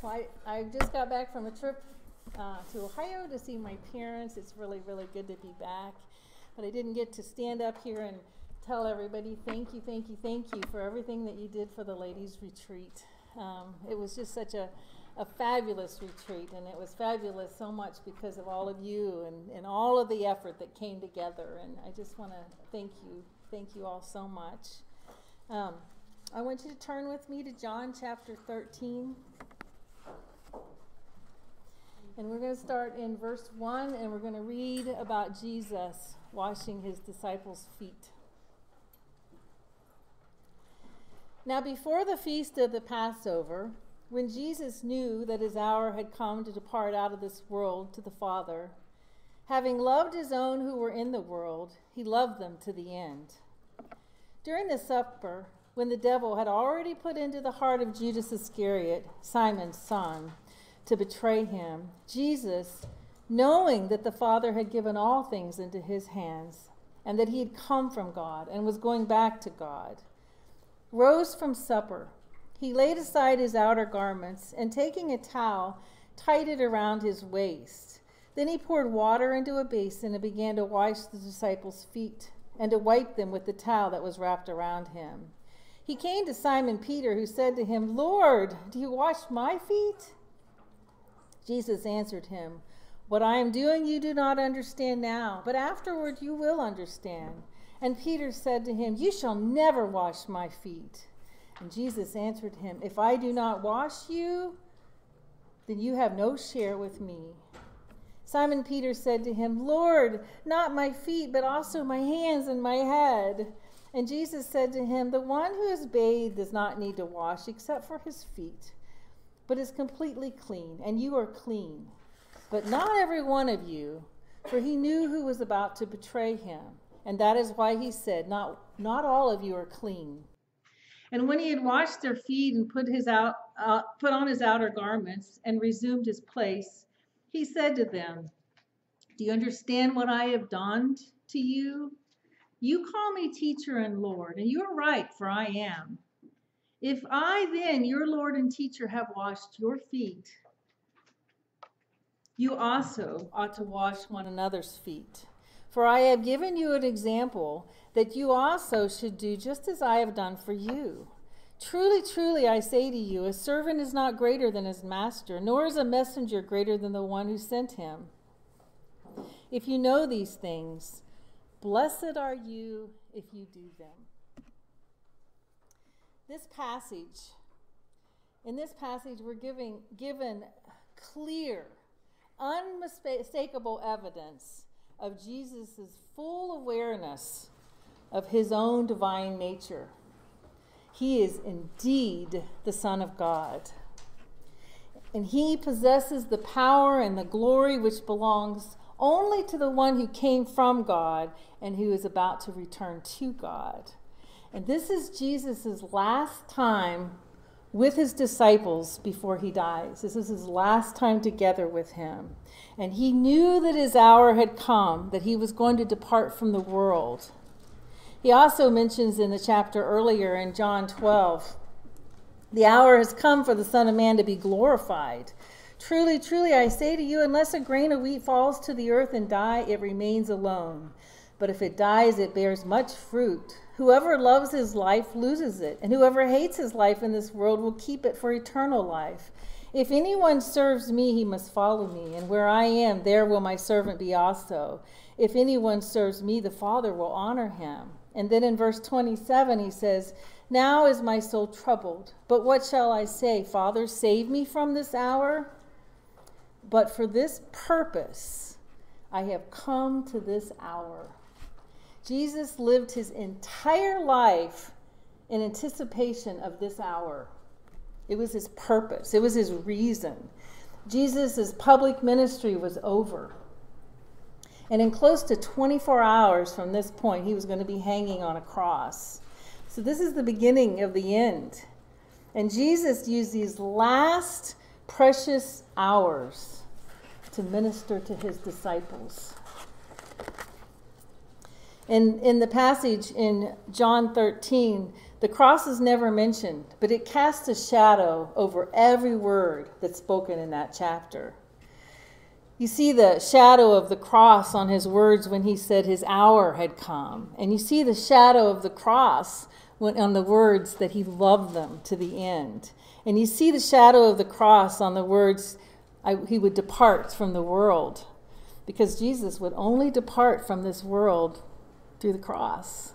I just got back from a trip to Ohio to see my parents. It's really, really good to be back. But I didn't get to stand up here and tell everybody thank you for everything that you did for the ladies' retreat. It was just such a fabulous retreat, and it was fabulous so much because of all of you and all of the effort that came together. And I just want to thank you all so much. I want you to turn with me to John chapter 13. And we're going to start in verse 1, and we're going to read about Jesus washing his disciples' feet. Now before the feast of the Passover, when Jesus knew that his hour had come to depart out of this world to the Father, having loved his own who were in the world, he loved them to the end. During the supper, when the devil had already put into the heart of Judas Iscariot, Simon's son, to betray him, Jesus, knowing that the Father had given all things into his hands, and that he had come from God and was going back to God, rose from supper. He laid aside his outer garments, and taking a towel, tied it around his waist. Then he poured water into a basin and began to wash the disciples' feet, and to wipe them with the towel that was wrapped around him. He came to Simon Peter, who said to him, "Lord, do you wash my feet?" Jesus answered him, "What I am doing you do not understand now, but afterward you will understand." And Peter said to him, "You shall never wash my feet." And Jesus answered him, "If I do not wash you, then you have no share with me." Simon Peter said to him, "Lord, not my feet, but also my hands and my head." And Jesus said to him, "The one who is bathed does not need to wash except for his feet, but is completely clean, and you are clean, but not every one of you." For he knew who was about to betray him, and that is why he said, not all of you are clean. And when he had washed their feet and put on his outer garments and resumed his place, he said to them, "Do you understand what I have done to you? You call me teacher and Lord, and you are right, for I am. If I then, your Lord and teacher, have washed your feet, you also ought to wash one another's feet. For I have given you an example that you also should do just as I have done for you. Truly, truly, I say to you, a servant is not greater than his master, nor is a messenger greater than the one who sent him. If you know these things, blessed are you if you do them." In this passage, we're given clear, unmistakable evidence of Jesus' full awareness of his own divine nature. He is indeed the Son of God, and he possesses the power and the glory which belongs only to the one who came from God and who is about to return to God. And this is Jesus' last time with his disciples before he dies. This is his last time together with him. And he knew that his hour had come, that he was going to depart from the world. He also mentions in the chapter earlier in John 12, "The hour has come for the Son of Man to be glorified. Truly, truly, I say to you, unless a grain of wheat falls to the earth and die, it remains alone. But if it dies, it bears much fruit. Whoever loves his life loses it, and whoever hates his life in this world will keep it for eternal life. If anyone serves me, he must follow me, and where I am, there will my servant be also. If anyone serves me, the Father will honor him." And then in verse 27, he says, "Now is my soul troubled, but what shall I say? Father, save me from this hour? But for this purpose I have come to this hour." Jesus lived his entire life in anticipation of this hour. It was his purpose. It was his reason. Jesus' public ministry was over. And in close to 24 hours from this point, he was going to be hanging on a cross. So this is the beginning of the end. And Jesus used these last precious hours to minister to his disciples. And in the passage in John 13, the cross is never mentioned, but it casts a shadow over every word that's spoken in that chapter. You see the shadow of the cross on his words when he said his hour had come. And you see the shadow of the cross on the words that he loved them to the end. And you see the shadow of the cross on the words he would depart from the world, because Jesus would only depart from this world through the cross.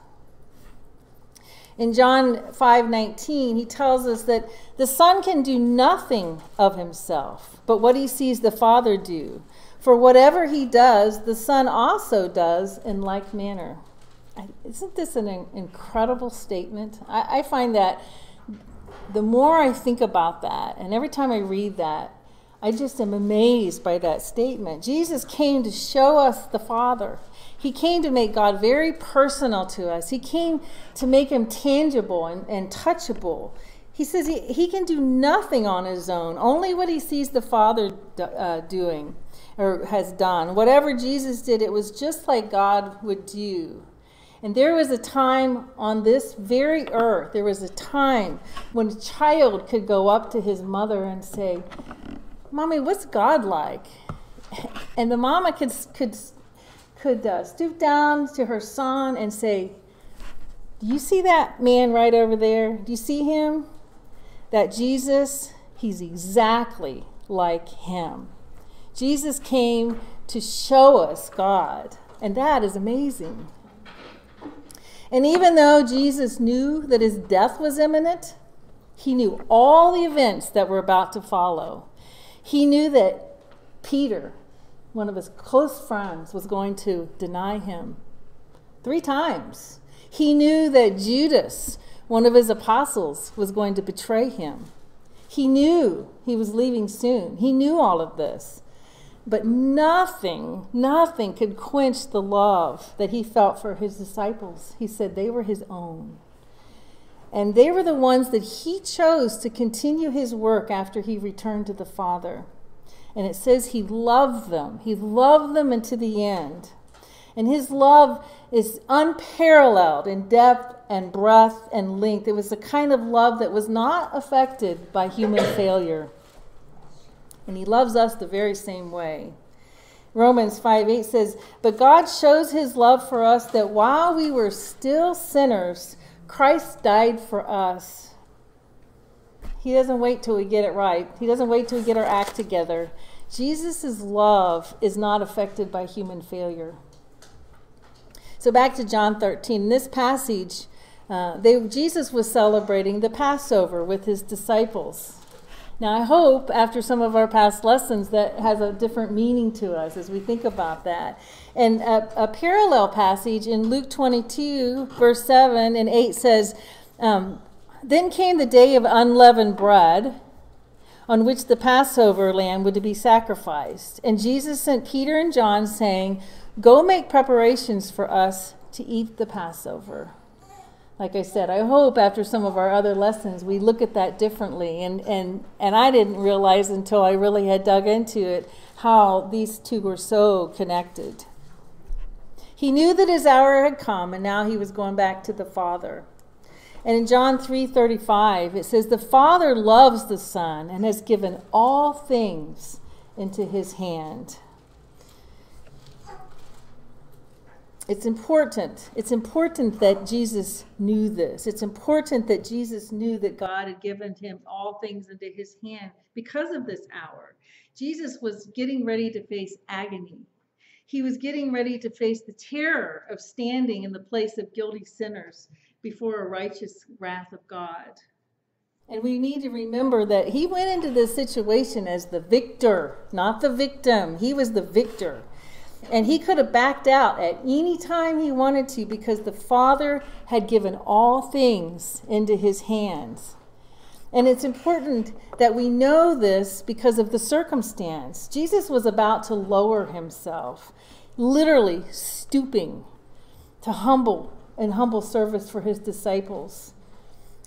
In John 5:19, he tells us that the Son can do nothing of himself, but what he sees the Father do. For whatever he does, the Son also does in like manner. Isn't this an incredible statement? I find that the more I think about that, and every time I read that, I just am amazed by that statement. Jesus came to show us the Father. He came to make God very personal to us. He came to make him tangible and touchable. He says he can do nothing on his own, only what he sees the Father doing or has done. Whatever Jesus did, it was just like God would do. And there was a time on this very earth, there was a time when a child could go up to his mother and say, "Mommy, what's God like?" And the mama could stoop down to her son and say, "Do you see that man right over there? Do you see him? That Jesus, he's exactly like him." Jesus came to show us God, and that is amazing. And even though Jesus knew that his death was imminent, he knew all the events that were about to follow. He knew that Peter, one of his close friends, was going to deny him 3 times. He knew that Judas, one of his apostles, was going to betray him. He knew he was leaving soon. He knew all of this. But nothing could quench the love that he felt for his disciples. He said they were his own. And they were the ones that he chose to continue his work after he returned to the Father. And it says he loved them. He loved them unto the end. And his love is unparalleled in depth and breadth and length. It was the kind of love that was not affected by human failure. And he loves us the very same way. Romans 5:8 says, "But God shows his love for us that while we were still sinners, Christ died for us." He doesn't wait till we get it right. He doesn't wait till we get our act together. Jesus' love is not affected by human failure. So back to John 13. In this passage, Jesus was celebrating the Passover with his disciples. Now, I hope after some of our past lessons that has a different meaning to us as we think about that. And a parallel passage in Luke 22, verse 7 and 8 says, "Then came the day of unleavened bread, on which the Passover lamb would be sacrificed. And Jesus sent Peter and John, saying, 'Go make preparations for us to eat the Passover.'" Like I said, I hope after some of our other lessons we look at that differently. And I didn't realize until I really had dug into it how these two were so connected. He knew that his hour had come, and now he was going back to the Father. And in John 3:35, it says, "The Father loves the Son and has given all things into his hand." It's important that Jesus knew this. It's important that Jesus knew that God had given him all things into his hand because of this hour. Jesus was getting ready to face agony. He was getting ready to face the terror of standing in the place of guilty sinners before a righteous wrath of God. And we need to remember that he went into this situation as the victor, not the victim. He was the victor. And he could have backed out at any time he wanted to because the Father had given all things into his hands. And it's important that we know this because of the circumstance. Jesus was about to lower himself, literally stooping to humble service for his disciples.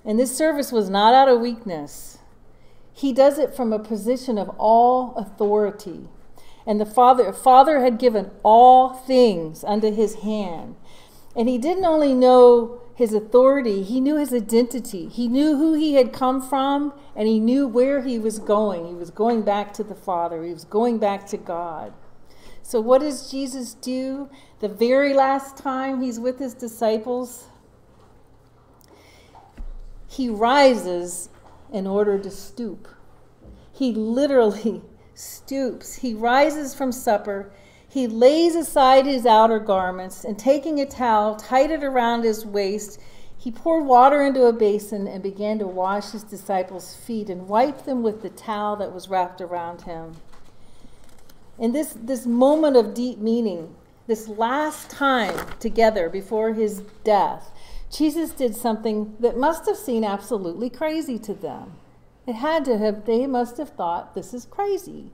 And this service was not out of weakness. He does it from a position of all authority. And the Father had given all things unto his hand. And he didn't only know his authority, he knew his identity. He knew who he had come from, and he knew where he was going. He was going back to the Father. He was going back to God. So what does Jesus do the very last time he's with his disciples? He rises in order to stoop. He literally stoops. He rises from supper. He lays aside his outer garments, and taking a towel, tied it around his waist, he poured water into a basin and began to wash his disciples' feet and wipe them with the towel that was wrapped around him. And this moment of deep meaning, this last time together before his death, Jesus did something that must have seemed absolutely crazy to them. They must have thought, this is crazy.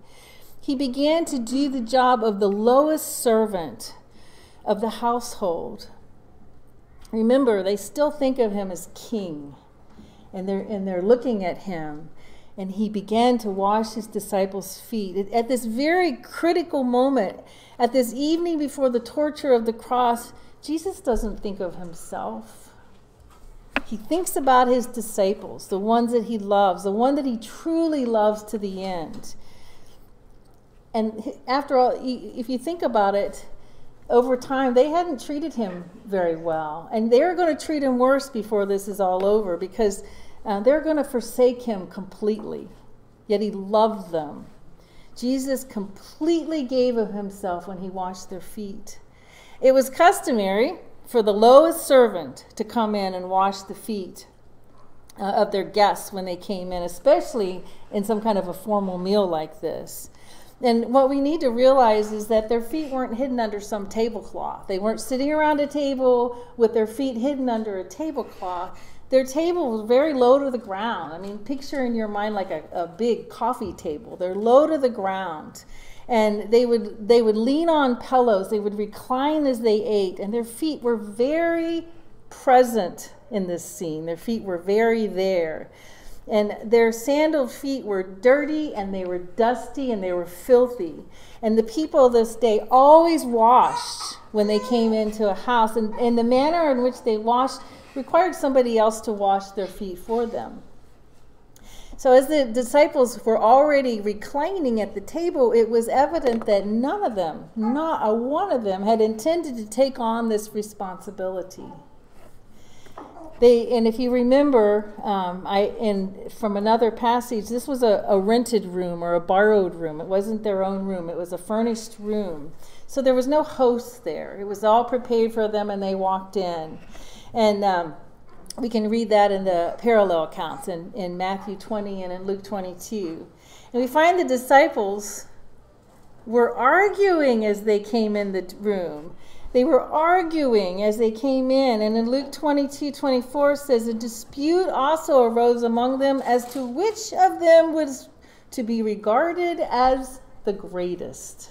He began to do the job of the lowest servant of the household. Remember, they still think of him as king, and they're looking at him. And he began to wash his disciples' feet. At this very critical moment, at this evening before the torture of the cross, Jesus doesn't think of himself. He thinks about his disciples, the ones that he loves, the one that he truly loves to the end. And after all, if you think about it, over time, they hadn't treated him very well. And they're going to treat him worse before this is all over, because they're going to forsake him completely. Yet he loved them. Jesus completely gave of himself when he washed their feet. It was customary for the lowest servant to come in and wash the feet of their guests when they came in, especially in some kind of a formal meal like this. And what we need to realize is that their feet weren't hidden under some tablecloth. They weren't sitting around a table with their feet hidden under a tablecloth. Their table was very low to the ground. I mean, picture in your mind like a big coffee table. They're low to the ground. And they would lean on pillows. They would recline as they ate. And their feet were very present in this scene. Their feet were very there. And their sandaled feet were dirty, and they were dusty, and they were filthy. And the people of this day always washed when they came into a house. And the manner in which they washed required somebody else to wash their feet for them. So as the disciples were already reclining at the table, it was evident that none of them, not a one of them, had intended to take on this responsibility. And if you remember, from another passage, this was a rented room or a borrowed room. It wasn't their own room. It was a furnished room. So there was no host there. It was all prepared for them, and they walked in. And we can read that in the parallel accounts in Matthew 20 and in Luke 22. And we find the disciples were arguing as they came in the room. They were arguing as they came in. And in Luke 22:24 says, a dispute also arose among them as to which of them was to be regarded as the greatest.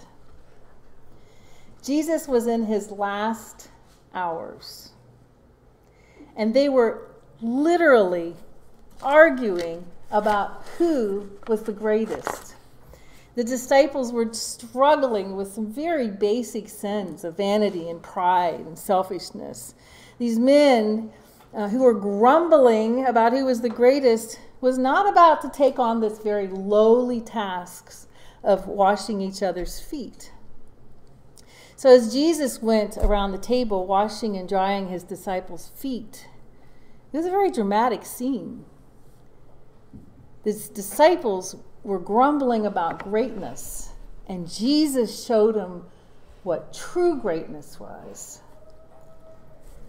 Jesus was in his last hours. And they were literally arguing about who was the greatest. The disciples were struggling with some very basic sins of vanity and pride and selfishness. These men who were grumbling about who was the greatest was not about to take on this very lowly task of washing each other's feet. So as Jesus went around the table washing and drying his disciples' feet, it was a very dramatic scene. The disciples were grumbling about greatness, and Jesus showed them what true greatness was.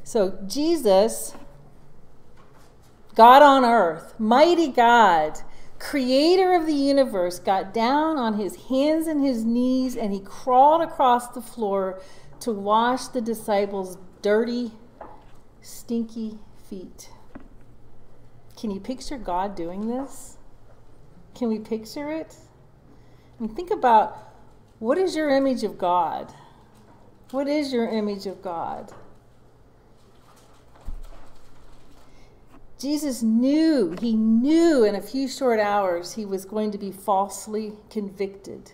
So Jesus, God on earth, mighty God, creator of the universe, got down on his hands and his knees, and he crawled across the floor to wash the disciples' dirty, stinky feet. Can you picture God doing this? Can we picture it? I mean, think about, what is your image of God? What is your image of God? Jesus knew, he knew in a few short hours he was going to be falsely convicted.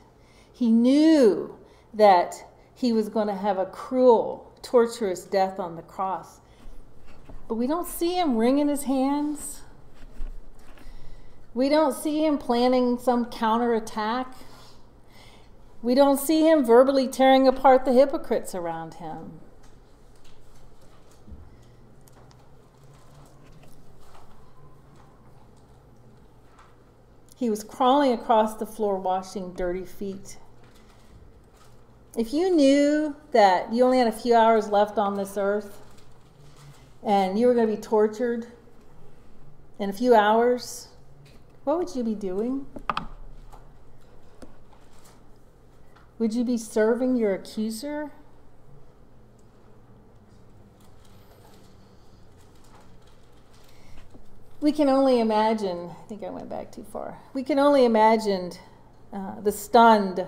He knew that he was going to have a cruel, torturous death on the cross. But we don't see him wringing his hands. We don't see him planning some counterattack. We don't see him verbally tearing apart the hypocrites around him. He was crawling across the floor washing dirty feet. If you knew that you only had a few hours left on this earth and you were going to be tortured in a few hours, what would you be doing? Would you be serving your accuser? We can only imagine, I think I went back too far. We can only imagine the stunned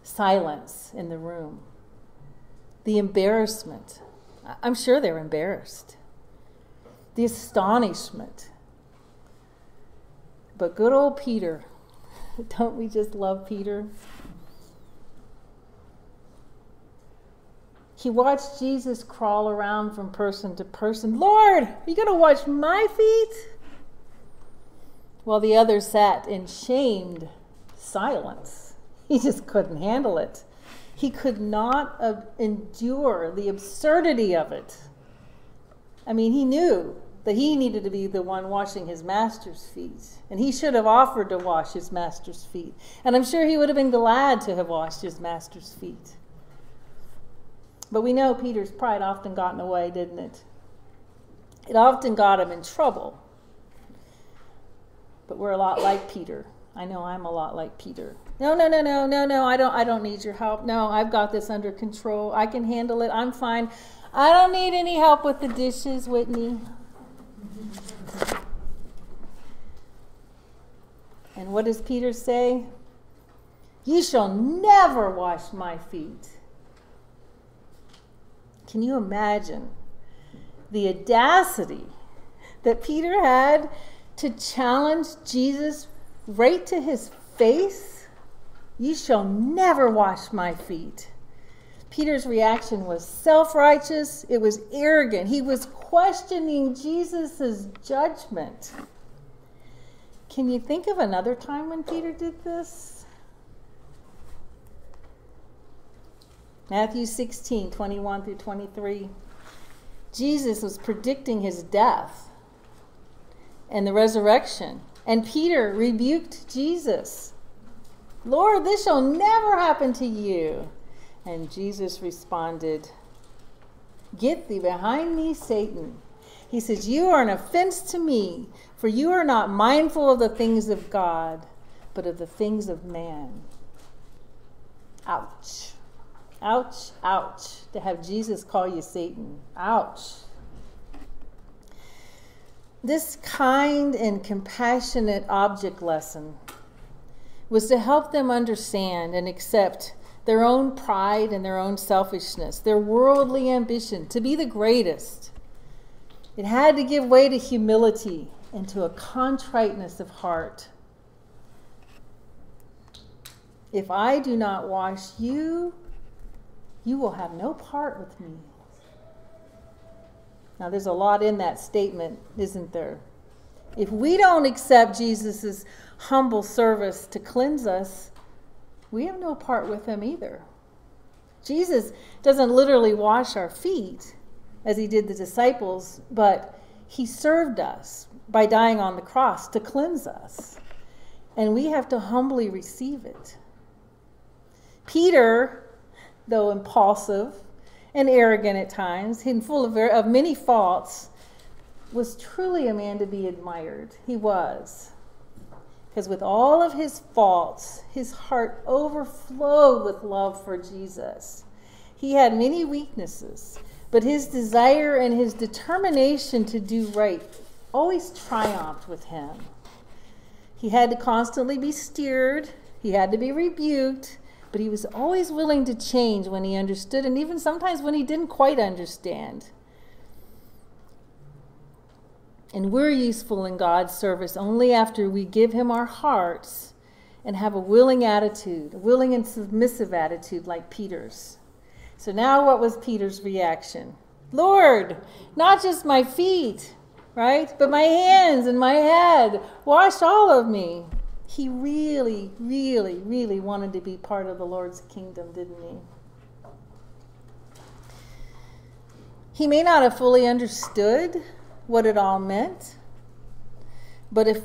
silence in the room, the embarrassment. I'm sure they're embarrassed. The astonishment. But good old Peter, don't we just love Peter? He watched Jesus crawl around from person to person. Lord, are you going to wash my feet? While the other sat in shamed silence. He just couldn't handle it. He could not endure the absurdity of it. I mean, he knew that he needed to be the one washing his master's feet. And he should have offered to wash his master's feet. And I'm sure he would have been glad to have washed his master's feet. But we know Peter's pride often got in the way, didn't it? It often got him in trouble. But we're a lot like Peter. I know I'm a lot like Peter. No, I don't need your help. No, I've got this under control. I can handle it. I'm fine. I don't need any help with the dishes, Whitney. And what does Peter say? You shall never wash my feet. Can you imagine the audacity that Peter had to challenge Jesus right to his face? You shall never wash my feet. Peter's reaction was self-righteous. It was arrogant. He was questioning Jesus' judgment. Can you think of another time when Peter did this? Matthew 16, 21 through 23. Jesus was predicting his death and the resurrection. And Peter rebuked Jesus. Lord, this shall never happen to you. And Jesus responded, Get thee behind me, Satan. He says, You are an offense to me, for you are not mindful of the things of God, but of the things of man. Ouch. Ouch, ouch, to have Jesus call you Satan. Ouch. This kind and compassionate object lesson was to help them understand and accept their own pride and their own selfishness, their worldly ambition to be the greatest. It had to give way to humility and to a contriteness of heart. If I do not wash you, you will have no part with me. Now, there's a lot in that statement, isn't there? If we don't accept Jesus' humble service to cleanse us, we have no part with him either. Jesus doesn't literally wash our feet as he did the disciples, but he served us by dying on the cross to cleanse us. And we have to humbly receive it. Peter, though impulsive and arrogant at times, and full of many faults, was truly a man to be admired. He was. Because with all of his faults, his heart overflowed with love for Jesus. He had many weaknesses, but his desire and his determination to do right always triumphed with him. He had to constantly be steered. He had to be rebuked. But he was always willing to change when he understood, and even sometimes when he didn't quite understand. And we're useful in God's service only after we give him our hearts and have a willing attitude, a willing and submissive attitude like Peter's. So now what was Peter's reaction? Lord, not just my feet, right? But my hands and my head. Wash all of me. He really, really, really wanted to be part of the Lord's kingdom, didn't he? He may not have fully understood what it all meant, but if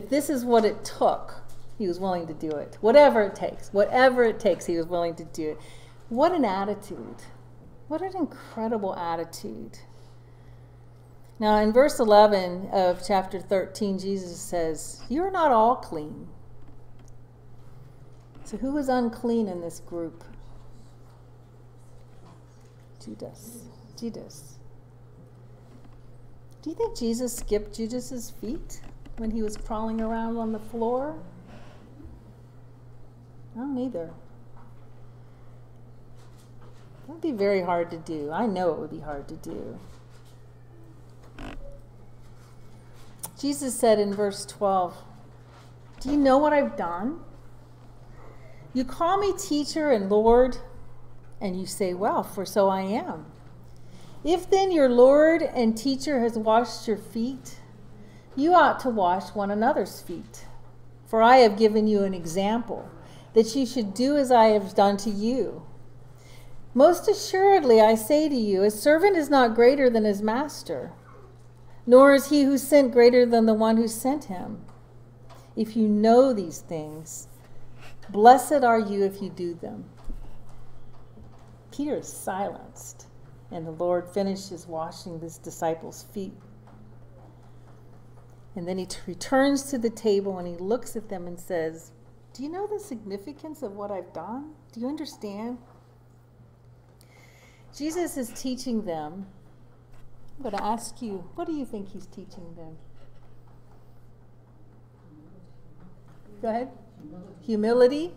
this is what it took, he was willing to do it. Whatever it takes, he was willing to do it. What an attitude. What an incredible attitude. Now, in verse 11 of chapter 13, Jesus says, "You are not all clean." So who was unclean in this group? Judas. Do you think Jesus skipped Judas's feet when he was crawling around on the floor? I don't either. That would be very hard to do. I know it would be hard to do. Jesus said in verse 12, "Do you know what I've done? You call me teacher and Lord, and you say, well, for so I am. If then your Lord and teacher has washed your feet, you ought to wash one another's feet. For I have given you an example, that you should do as I have done to you. Most assuredly, I say to you, a servant is not greater than his master, nor is he who sent greater than the one who sent him. If you know these things, blessed are you if you do them." Peter is silenced, and the Lord finishes washing his disciples' feet. And then he returns to the table and he looks at them and says, "Do you know the significance of what I've done? Do you understand?" Jesus is teaching them. I'm going to ask you, what do you think he's teaching them? Go ahead. Humility.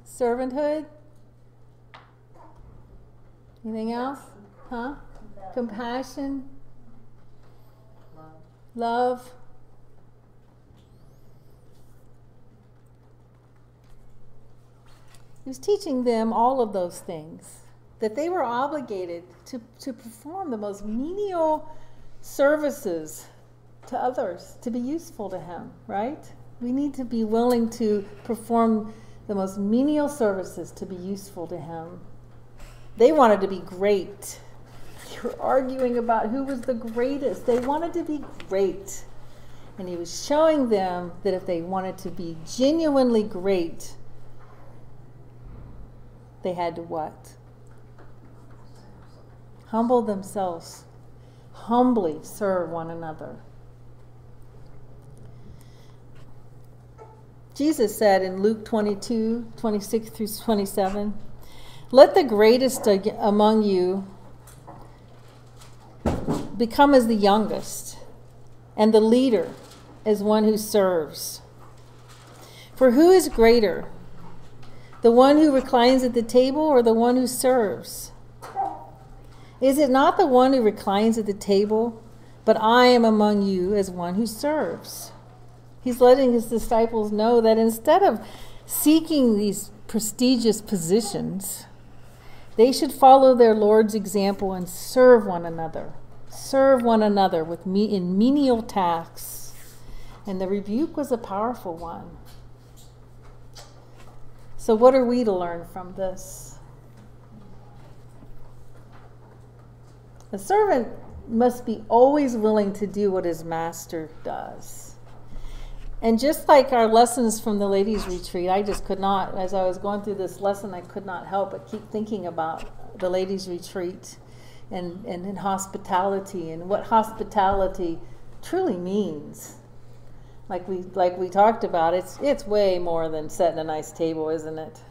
Servanthood. Anything else? Huh? Compassion. Love. He was teaching them all of those things, that they were obligated to perform the most menial services to others, to be useful to him, right? We need to be willing to perform the most menial services to be useful to him. They wanted to be great. They were arguing about who was the greatest. They wanted to be great. And he was showing them that if they wanted to be genuinely great, they had to what? Humble themselves. Humbly serve one another. Jesus said in Luke 22, 26 through 27, "Let the greatest among you become as the youngest, and the leader as one who serves. For who is greater, the one who reclines at the table or the one who serves? Is it not the one who reclines at the table? But I am among you as one who serves." He's letting his disciples know that instead of seeking these prestigious positions, they should follow their Lord's example and serve one another. Serve one another in menial tasks. And the rebuke was a powerful one. So what are we to learn from this? A servant must be always willing to do what his master does. And just like our lessons from the ladies' retreat, I just could not, as I was going through this lesson, I could not help but keep thinking about the ladies' retreat and hospitality and what hospitality truly means. Like we talked about, it's way more than setting a nice table, isn't it?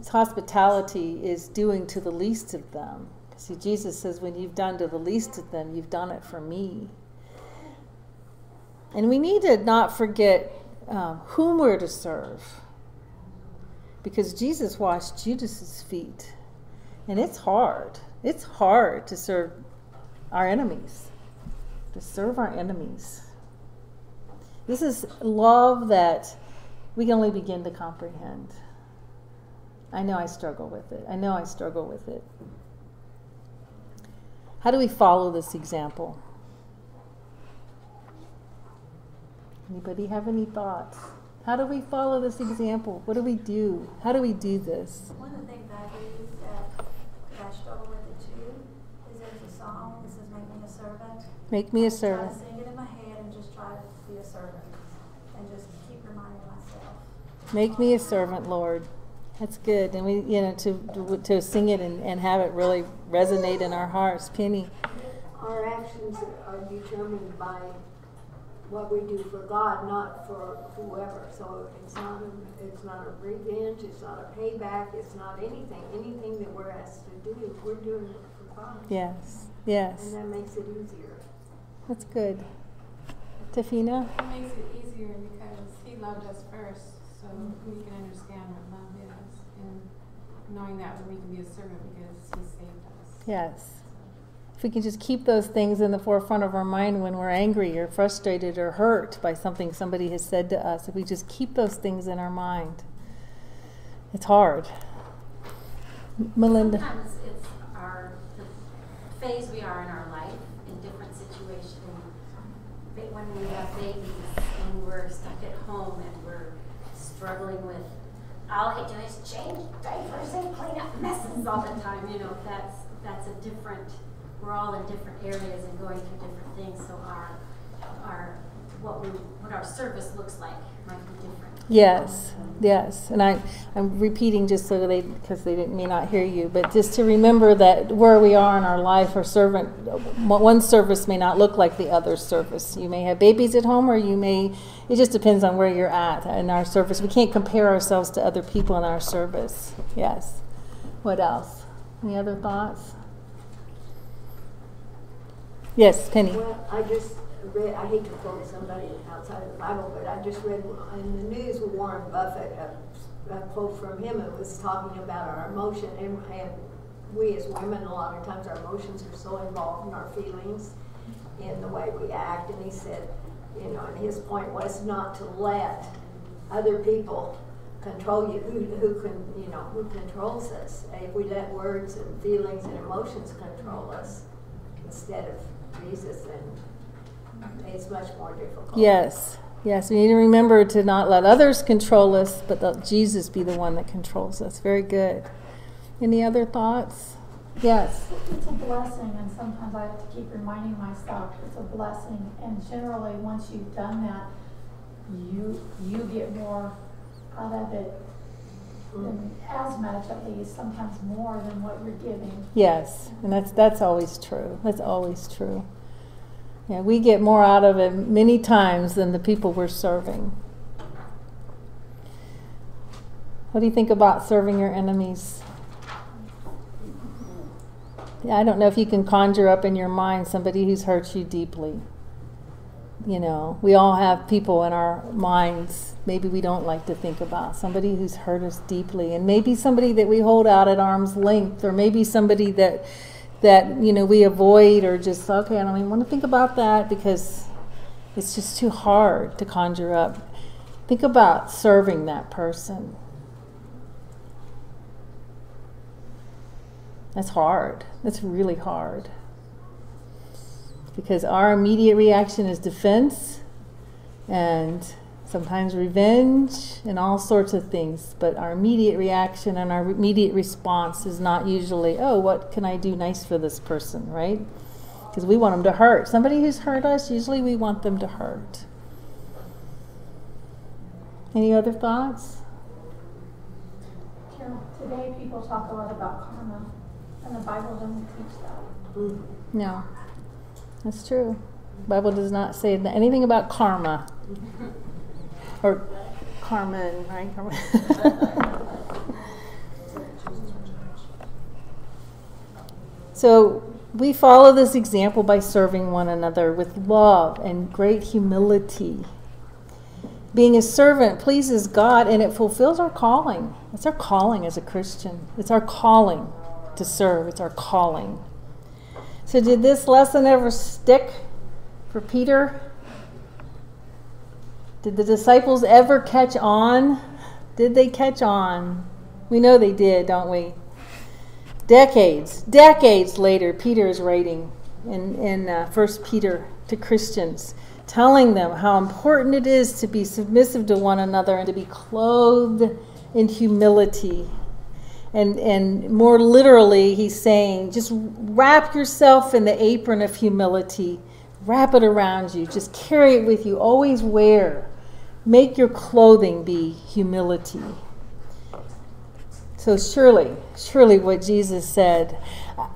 Hospitality is doing to the least of them. See, Jesus says, when you've done to the least of them, you've done it for me. And we need to not forget whom we're to serve. Because Jesus washed Judas's feet. And it's hard. It's hard to serve our enemies. To serve our enemies. This is love that we can only begin to comprehend. I know I struggle with it. I know I struggle with it. How do we follow this example? Anybody have any thoughts? How do we follow this example? What do we do? How do we do this? One of the things I do that I struggle with it too is there's a song that says, "Make me a servant." Make me a I servant. try to sing it in my head and just try to be a servant and just keep reminding myself. Make me a servant, Lord. That's good. And we, to sing it and have it really resonate in our hearts. Penny. Our actions are determined by what we do for God, not for whoever. So it's not a revenge, it's not a payback, it's not anything. Anything that we're asked to do, we're doing it for God. Yes. Yes. And that makes it easier. That's good. Tafina? It makes it easier because he loved us first, so we can understand what love is, and knowing that we can be a servant because he saved us. Yes. If we can just keep those things in the forefront of our mind when we're angry or frustrated or hurt by something somebody has said to us, if we just keep those things in our mind, it's hard. Melinda? Sometimes it's the phase we are in our life in different situations. When we have babies and we're stuck at home and we're struggling with, all I do is change diapers and clean up messes all the time. That's a different. We're all in different areas and going through different things. So what our service looks like might be different. Yes, yes. And I'm repeating just so because they may not hear you, but just to remember that where we are in our life, one service may not look like the other service. You may have babies at home, or it just depends on where you're at in our service. We can't compare ourselves to other people in our service. Yes. What else? Any other thoughts? Yes, Penny. Well, I just read, I hate to quote somebody outside of the Bible, but I just read in the news with Warren Buffett, a quote from him. It was talking about our emotion, and we as women, a lot of times our emotions are so involved in our feelings, in the way we act. And he said, and his point was not to let other people control you. Who controls us? If we let words and feelings and emotions control us instead of Jesus, and it's much more difficult. Yes, yes. We need to remember to not let others control us, but let Jesus be the one that controls us. Very good. Any other thoughts? Yes. It's a blessing, and sometimes I have to keep reminding myself it's a blessing. And generally, once you've done that, you get more out of it. And as much, at least, sometimes more than what you're giving. Yes, and that's always true. That's always true. Yeah, we get more out of it many times than the people we're serving. What do you think about serving your enemies? Yeah, I don't know if you can conjure up in your mind somebody who's hurt you deeply. We all have people in our minds maybe we don't like to think about. Somebody who's hurt us deeply, and maybe somebody that we hold out at arm's length, or maybe somebody that we avoid, or just, okay, I don't even want to think about that because it's just too hard to conjure up. Think about serving that person. That's hard. That's really hard. Because our immediate reaction is defense and sometimes revenge and all sorts of things. But our immediate reaction and our immediate response is not usually, oh, what can I do nice for this person, right? Because we want them to hurt. Somebody who's hurt us, usually we want them to hurt. Any other thoughts? Carol, today people talk a lot about karma, and the Bible doesn't teach that. No. That's true. The Bible does not say anything about karma. Or Carmen, right? So we follow this example by serving one another with love and great humility. Being a servant pleases God, and it fulfills our calling. It's our calling as a Christian. It's our calling to serve. It's our calling. So did this lesson ever stick for Peter? Did the disciples ever catch on? Did they catch on? We know they did, don't we? Decades later, Peter is writing in 1 Peter to Christians, telling them how important it is to be submissive to one another and to be clothed in humility. And more literally, he's saying, just wrap yourself in the apron of humility. Wrap it around you. Just carry it with you. Always wear. Make your clothing be humility. So surely what Jesus said,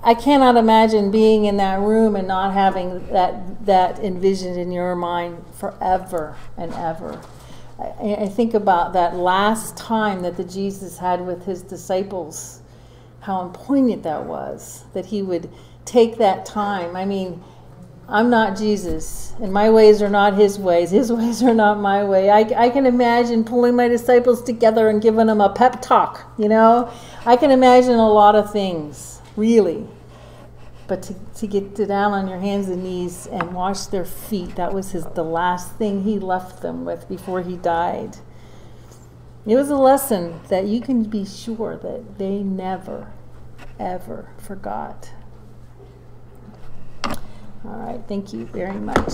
I cannot imagine being in that room and not having that envisioned in your mind forever and ever. I think about that last time that the Jesus had with his disciples, how poignant that was, that he would take that time. I mean, I'm not Jesus, and my ways are not his ways are not my way. I can imagine pulling my disciples together and giving them a pep talk, you know. I can imagine a lot of things, really. But to get down on your hands and knees and wash their feet, that was the last thing he left them with before he died. It was a lesson that you can be sure that they never, ever forgot. All right, thank you very much.